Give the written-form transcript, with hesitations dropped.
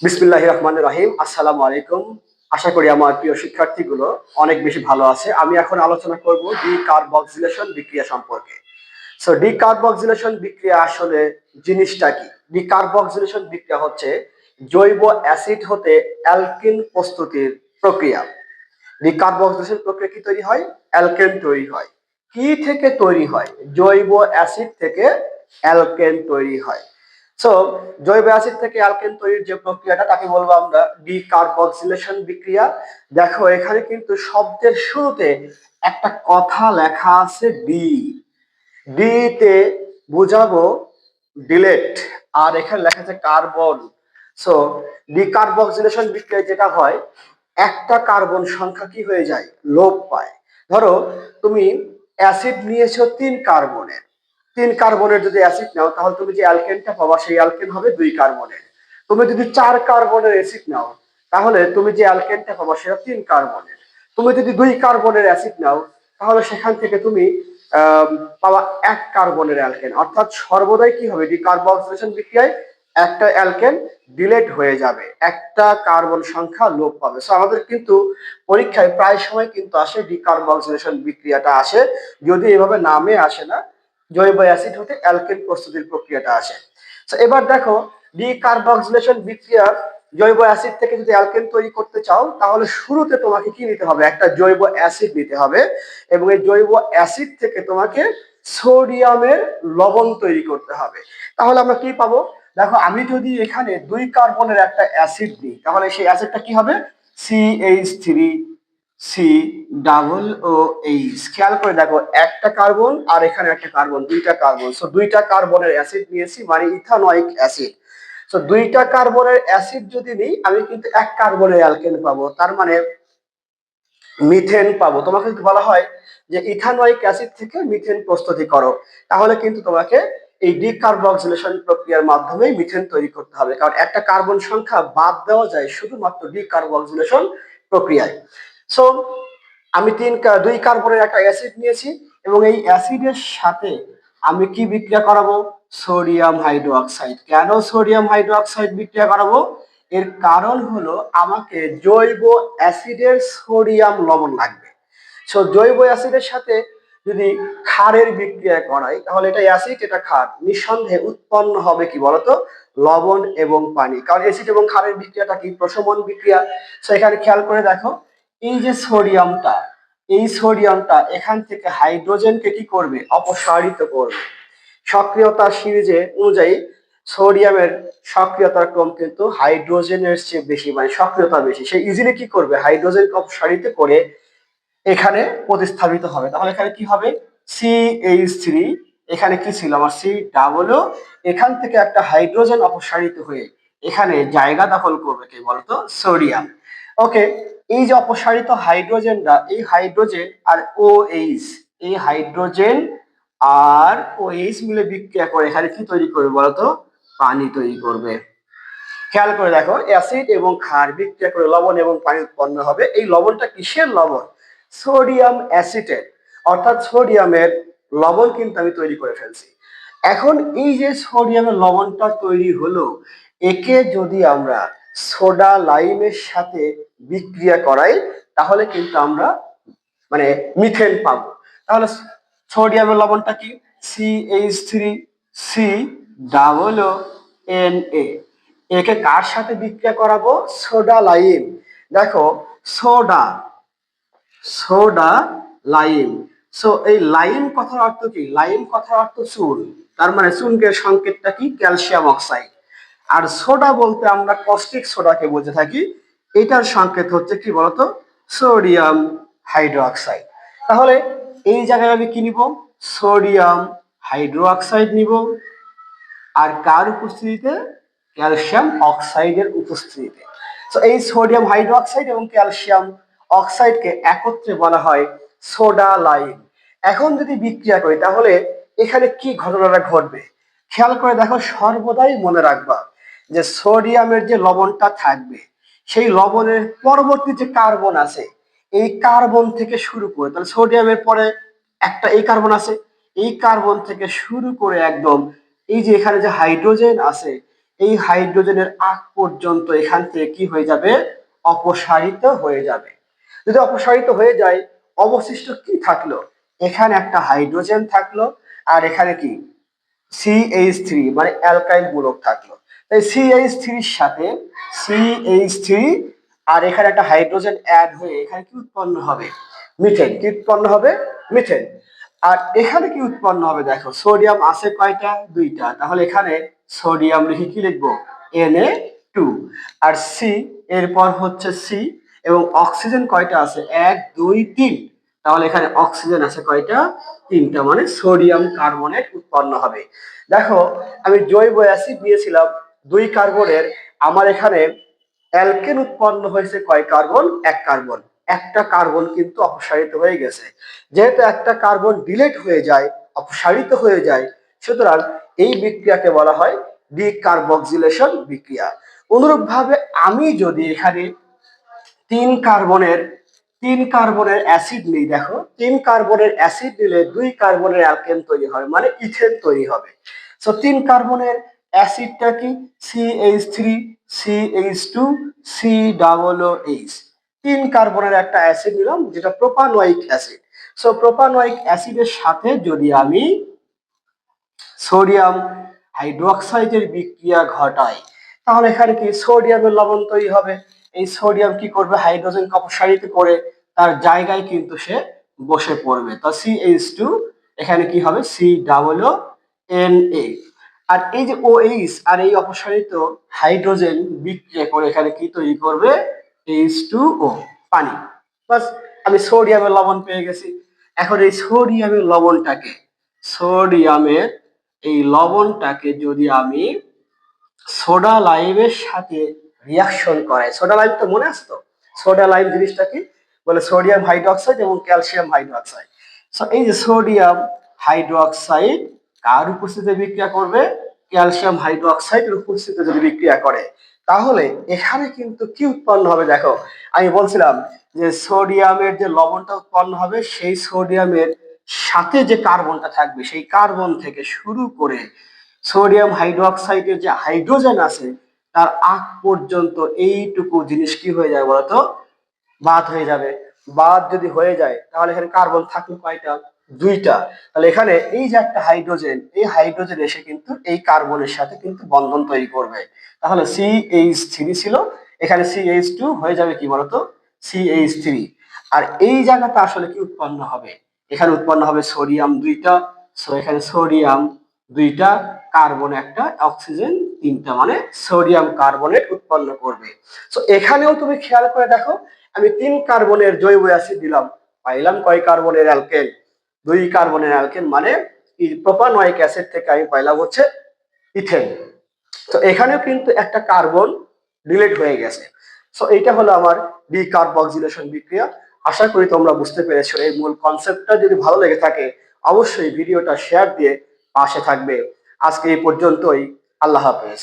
বিসমিল্লাহির রহমানির রহিম। আসসালামু আলাইকুম। আশা করি আমার প্রিয় শিক্ষার্থীগুলো অনেক বেশি ভালো আছে। আমি এখন আলোচনা করব ডিকার্বক্সিলেশন বিক্রিয়া সম্পর্কে। ডিকার্বক্সিলেশন বিক্রিয়া আসলে জিনিসটা কি? ডিকার্বক্সিলেশন বিক্রিয়া হচ্ছে জৈব অ্যাসিড হতে অ্যালকিন প্রস্তুতির প্রক্রিয়া। ডিকার্বক্সিলেশন প্রক্রিয়া কি তৈরি হয়? অ্যালকেন তৈরি হয়। কি থেকে তৈরি হয়? জৈব অ্যাসিড থেকে অ্যালকেন তৈরি হয়। সো জৈব অ্যাসিড থেকে অ্যালকেন তৈরির যে প্রক্রিয়াটা তাকে বলবো আমরা ডিকার্বক্সিলেশন বিক্রিয়া। দেখো এখানে কিন্তু শব্দের শুরুতে একটা কথা লেখা আছে ডি। ডি তে বুঝাবো ডিলেট, আর এখানে লেখা আছে কার্বন। সো ডিকার্বক্সিলেশন বিক্রিয়ায় যেটা হয়, একটা কার্বন সংখ্যা কি হয়ে যায়? লোপ পায়। ধরো তুমি অ্যাসিড নিয়েছো 3 কার্বনের। 3 কার্বনের যদি অ্যাসিড নাও তাহলে তুমি যে অ্যালকেনটা পাবা সেই অ্যালকেন হবে 2 কার্বনের। তুমি যদি 4 কার্বনের অ্যাসিড নাও তাহলে তুমি যে অ্যালকেনটা পাবা সেটা 3 কার্বনের। তুমি যদি 2 কার্বনের অ্যাসিড নাও তাহলে সেখান থেকে তুমি আহ পাওয়া 1 কার্বনের অ্যালকেন। অর্থাৎ সর্বদাই কি হবে? ডিকার্বক্সিলেশন বিক্রিয়ায় একটা অ্যালকেন ডিলেট হয়ে যাবে, একটা কার্বন সংখ্যা লোপ পাবে। সো আমাদের কিন্তু পরীক্ষায় প্রায় সময় কিন্তু আসে ডিকার্বক্সিলেশন বিক্রিয়াটা আসে, যদি এভাবে নামে আসে না, জৈব অ্যাসিড হতে অ্যালকেন প্রস্তুতির প্রক্রিয়াটা আসে। তো এবার দেখো ডিকার্বক্সিলেশন বিক্রিয়া, জৈব অ্যাসিড থেকে যদি অ্যালকেন তৈরি করতে চাও তাহলে শুরুতে তোমাকে কি নিতে হবে? একটা জৈব অ্যাসিড নিতে হবে, এবং এই জৈব অ্যাসিড থেকে তোমাকে সোডিয়ামের লবণ তৈরি করতে হবে। তাহলে আমরা কি পাবো? দেখো আমি যদি এখানে 2 কার্বনের একটা অ্যাসিড দিই তাহলে সেই অ্যাসিডটা কি হবে? CH3 সি ডাবল ও এইচ। খেয়াল করে দেখো, একটা কার্বন আর এখানে একটা কার্বন, 2টা কার্বন। সো 2টা কার্বনের অ্যাসিড নিয়েছি, মানে ইথানোয়িক অ্যাসিড। সো 2টা কার্বনের অ্যাসিড যদি নিই আমি কিন্তু 1 কার্বনের অ্যালকেন পাবো, তার মানে মিথেন পাবো। তোমাকে যদি বলা হয় যে ইথানোয়িক অ্যাসিড থেকে মিথেন প্রস্তুতি করো, তাহলে কিন্তু তোমাকে এই ডিকার্বক্সিলেশন প্রক্রিয়ার মাধ্যমে মিথেন তৈরি করতে হবে, কারণ একটা কার্বন সংখ্যা বাদ দেওয়া যায় শুধুমাত্র ডিকার্বক্সিলেশন প্রক্রিয়ায়। সো আমি 2 কার্বনের একটা অ্যাসিড নিয়েছি, এবং এই অ্যাসিডের সাথে আমি কি বিক্রিয়া করাবো? Sodium hydroxide. কেন সোডিয়াম হাইড্রোক্সাইড বিক্রিয়া করাবো? এর কারণ হলো আমাকে জৈব অ্যাসিডের সোডিয়াম লবণ লাগবে। সো জৈব অ্যাসিডের সাথে যদি ক্ষারের বিক্রিয়া করাই তাহলে এটা অ্যাসিড, এটা ক্ষার, নিঃসন্দেহে উৎপন্ন হবে কি বলতো? লবণ এবং পানি। কারণ অ্যাসিড এবং ক্ষারের বিক্রিয়াটা কি? প্রশমন বিক্রিয়া। সো এখানে খেয়াল করে দেখো, এই যে সোডিয়ামটা, এই সোডিয়ামটা এখান থেকে হাইড্রোজেনকে কি করবে? অপসারিত করবে। সক্রিয়তা সিরিজে অনুযায়ী সোডিয়ামের সক্রিয়তার ক্রম কিন্তু হাইড্রোজেনের চেয়ে বেশি, মানে সক্রিয়তা বেশি। সে ইজিলি কি করবে? হাইড্রোজেনকে অপসারিত করে এখানে প্রতিস্থাপিত হবে। তাহলে এখানে কি হবে? CH3, এখানে কি ছিল আমার? সি ডাবল ও, এখান থেকে একটা হাইড্রোজেন অপসারিত হয়ে এখানে জায়গা দখল করবে কে বলতো? সোডিয়াম। ওকে, এই যে অপসারিত হাইড্রোজেনটা, এই হাইড্রোজেন আর ও এইচ, এই হাইড্রোজেন আর ও এইচ মিলে বিক্রিয়া করে এখানে কি তৈরি করবে বলতো? পানি তৈরি করবে। খেয়াল করে দেখো, অ্যাসিড এবং ক্ষার বিক্রিয়া করে লবণ এবং পানি উৎপন্ন হবে। এই লবণটা কিসের লবণ? Sodium acetate. অর্থাৎ সোডিয়ামের লবণ কিন্তু আমি তৈরি করে ফেলছি। এখন এই যে সোডিয়ামের লবণটা তৈরি হলো, একে যদি আমরা সোডা লাইমের সাথে বিক্রিয়া করাই তাহলে কিন্তু আমরা মানে মিথেন পাবো। তাহলে সোডিয়ামের লবণটা কি? CH3 সি ডাবল ও Na। একে কার সাথে বিক্রিয়া করাবো? Soda lime. দেখো, সোডা, সোডা লাইম। সো এই লাইম কথার অর্থ কি? লাইম কথার অর্থ চুন। তার মানে চুনকে সংকেতটা কি? Calcium oxide. আর সোডা বলতে আমরা কস্টিক সোডাকে বুঝে থাকি, এটার সংকেত হচ্ছে কি বলতো? Sodium hydroxide. তাহলে এই জায়গায় আমি কি নিব? সোডিয়াম হাইড্রোক্সাইড নিব, আর কার উপস্থিতিতে? ক্যালসিয়াম অক্সাইডের উপস্থিতিতে। তো এই সোডিয়াম হাইড্রোক্সাইড এবং ক্যালসিয়াম অক্সাইডকে একত্রে বলা হয় সোডা লাইম। এখন যদি বিক্রিয়া করি তাহলে এখানে কি ঘটনাটা ঘটবে? খেয়াল করে দেখো, সর্বদাই মনে রাখবা যে সোডিয়ামের যে লবণটা থাকবে সেই লবণের পরবর্তী যে কার্বন আছে, এই কার্বন থেকে শুরু করে, তাহলে সোডিয়ামের পরে একটা এই কার্বন আছে, এই কার্বন থেকে শুরু করে একদম এই যে এখানে যে হাইড্রোজেন আছে, এই হাইড্রোজেনের আগ পর্যন্ত এখান থেকে কি হয়ে যাবে, অপসারিত হয়ে যাবে। যদি অপসারিত হয়ে যায় অবশিষ্ট কি থাকলো, এখানে একটা হাইড্রোজেন থাকলো আর এখানে কি CH3 মানে অ্যালকাইল মূলক থাকলো। তাই CH3 এর সাথে CH3 আর এখানে একটা হাইড্রোজেন অ্যাড হয়ে এখানে কি উৎপন্ন হবে, মিথেন। কি উৎপন্ন হবে, মিথেন। আর এখানে কি উৎপন্ন হবে দেখো, সোডিয়াম আছে কয়টা, দুইটা, তাহলে এখানে সোডিয়াম লিখে কি লিখবো, Na2। আর সি, এরপর হচ্ছে সি, এবং অক্সিজেন কয়টা আছে, 1 2 3, তাহলে এখানে অক্সিজেন আছে কয়টা, তিনটা, মানে সোডিয়াম কার্বনেট উৎপন্ন হবে। দেখো আমি জৈব অ্যাসিড নিয়েছিলাম 2 কার্বনের, আমার এখানে অ্যালকেন উৎপন্ন হয়েছে কয় কার্বন, 1 কার্বন। একটা কার্বন কিন্তু অপসারিত হয়ে গেছে। যেহেতু একটা কার্বন ডিলেট হয়ে যায়, অপসারিত হয়ে যায়, সুতরাং এই বিক্রিয়াকে বলা হয় ডিকার্বক্সিলেশন বিক্রিয়া। অনুরূপভাবে আমি যদি এখানে 3 কার্বনের অ্যাসিড নিই, দেখো 3 কার্বনের অ্যাসিড নিলে 2 কার্বনের অ্যালকেন তৈরি হয়, মানে ইথেন তৈরি হবে। সো 3 কার্বনের অ্যাসিডটা কি, CH3 CH2 COOH। 3 কার্বনের একটা অ্যাসিড নিলাম যেটা প্রোপানয়িক অ্যাসিড। সো প্রোপানয়িক অ্যাসিডের সাথে যদি আমি সোডিয়াম হাইড্রোক্সাইডের বিক্রিয়া ঘটায়, তাহলে এখানে কি সোডিয়ামের লবণ তৈরি হবে। এই সোডিয়াম কি করবে, হাইড্রোজেনকে অপসারিত করে তার জায়গায় কিন্তু সে বসে পড়বে। তো CH2 এখানে কি হবে, COONA। আর এই যে OH আর এই অপসারিত হাইড্রোজেন বিক্রিয়া করে এখানে কি তৈরি করবে, H2O, পানি। বাস, আমি সোডিয়ামের লবণ পেয়ে গেছি। এখন এই সোডিয়ামের এই লবণটাকে যদি আমি সোডা লাইমের সাথে রিয়াকশন করাই, সোডা লাইম তো মনে আসতো, সোডা লাইম জিনিসটা কি, বলে সোডিয়াম হাইড্রোক্সাইড এবং ক্যালসিয়াম হাইড্রোক্সাইড। সো এই যে সোডিয়াম হাইড্রোক্সাইড কার উপস্থিতিতে বিক্রিয়া করবে, ক্যালসিয়াম হাইড্রোক্সাইডের উপস্থিতিতে যদি বিক্রিয়া করে, তাহলে এখানে কিন্তু কি উৎপন্ন হবে দেখো, আমি বলছিলাম যে সোডিয়ামের যে লবণটা উৎপন্ন হবে, সেই সোডিয়ামের সাথে যে কার্বনটা থাকবে, সেই কার্বন থেকে শুরু করে সোডিয়াম হাইড্রোক্সাইডের যে হাইড্রোজেন আছে তার আগ পর্যন্ত এইটুকু জিনিস কি হয়ে যায় বলতো, বাদ হয়ে যাবে। বাদ যদি হয়ে যায় তাহলে এখানে কার্বন থাকলো কয়টা, 2টা। তাহলে এখানে এই যে একটা হাইড্রোজেন, এই হাইড্রোজেন এসে কিন্তু এই কার্বনের সাথে কিন্তু বন্ধন তৈরি করবে। তাহলে CH3 ছিল, এখানে CH2 হয়ে যাবে কি বলতো, CH3। আর এই জায়গাটা আসলে কি উৎপন্ন হবে, এখানে উৎপন্ন হবে সোডিয়াম 2টা। সো এখানে সোডিয়াম 2টা, কার্বন একটা, অক্সিজেন 3টা, মানে সোডিয়াম কার্বনেট উৎপন্ন করবে। সো এখানেও তুমি খেয়াল করে দেখো, আমি 3 কার্বনের জৈব অ্যাসিড দিলাম, পাইলাম কয় কার্বনের অ্যালকেন, 2 কার্বনের অ্যালকেন, মানে প্রোপানয়িক অ্যাসিড থেকে আমি পাইলাম হচ্ছে ইথেন। তো এখানেও কিন্তু একটা কার্বন ডিলিট হয়ে গেছে। সো এইটা হলো আমার ডিকার্বক্সিলেশন বিক্রিয়া। আশা করি তোমরা বুঝতে পেরেছো। এই মূল কনসেপ্টটা যদি ভালো লেগে থাকে অবশ্যই ভিডিওটা শেয়ার দিয়ে পাশে থাকবে। আজকে এই পর্যন্তই, আল্লাহ হাফেজ।